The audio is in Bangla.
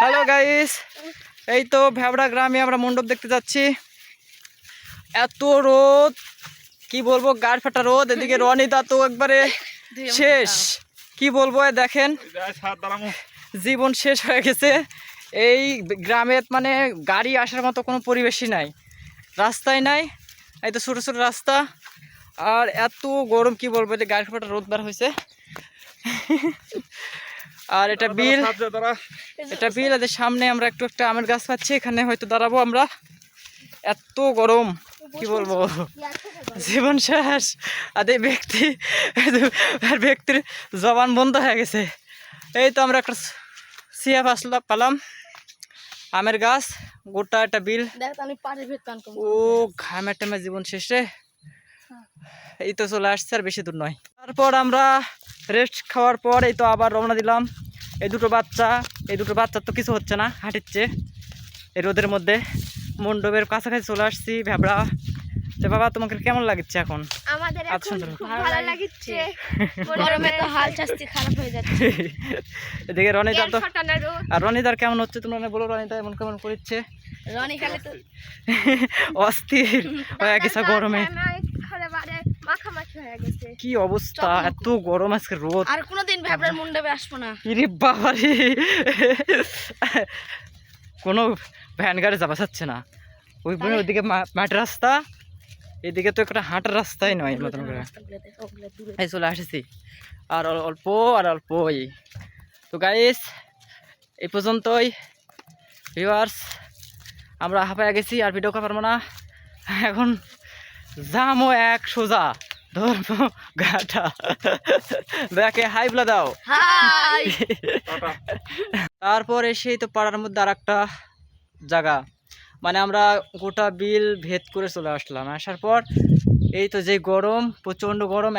হ্যালো গাইস, এই তো ভ্যাবড়া গ্রামে আমরা মণ্ডপ দেখতে যাচ্ছি। এত রোদ, কি বলবো, গাড় ফাটা রোদ। এদিকে রনিদা তো একবারে শেষ, কি বলবো। দেখেন জীবন শেষ হয়ে গেছে এই গ্রামে। মানে গাড়ি আসার মতো কোনো পরিবেশই নাই, রাস্তায় নাই। এই তো ছোটো ছোটো রাস্তা, আর এত গরম, কি বলবো। যে গাড়ি ফাটা রোদ বার হয়েছে। আর এটা বিল, এটা বিল। এদের সামনে আমরা একটু একটা আমের গাছ পাচ্ছি, এখানে হয়তো দাঁড়াবো আমরা। এত গরম, কি বলবো, জীবন শেষ। আর এই ব্যক্তির জবান বন্ধ হয়ে গেছে। এই তো আমরা একটা সিয়া পালাম, আমের গাছ, গোটা একটা বিল। ও ঘামে টামে জীবন শেষে। এই তো চলে আসছে, আর বেশি দূর নয়। তারপর আমরা রেস্ট খাওয়ার পর এই তো আবার রওনা দিলাম। এই দুটো বাচ্চার তো কিছু হচ্ছে না, হাঁটিচ্ছে এই রোদের মধ্যে। মণ্ডপের কাছাকাছি চলে আসছি, ভ্যাবড়া। তো বাবা, তোমাকে কেমন লাগছে এখন? আমাদের এখন খুব ভালো লাগছে, গরমে তো হাল চাস্তি খারাপ হয়ে যাচ্ছে। এদিকে রনিদার তো, আর রনিদার কেমন হচ্ছে তোমরা বলো। রনিদা এমন কেমন করছে? রনি খালি তো অস্থির হয়ে গেছে গরমে, মাখামাখি হয়ে গেছে। কি অবস্থা, এত গরম আজকে রোদ। আর কোনোদিন ভ্যাবড়ার মণ্ডপে আসবো না। ইরে বাবারে, কোনো ভ্যান গাড়ি যাওয়া যাচ্ছে না। ওইদিকে মাটির রাস্তা, এদিকে তো একটা হাঁটার রাস্তাই নয় মতন করে। এই চলে আসেছি, আর অল্পই। তো গাইস, এই পর্যন্তই ভিউয়ার্স। আমরা হাঁপায় গেছি, আর ভিডিও করতে পারবো না এখন। যামো এক সোজা ধর্ম ঘাটা। দেখে হাই বলে দাও। তারপর এসেই তো পাড়ার মধ্যে আর একটা জায়গা, মানে আমরা গোটা বিল ভেদ করে চলে আসলাম। আসার পর এই তো যে গরম, প্রচণ্ড গরম।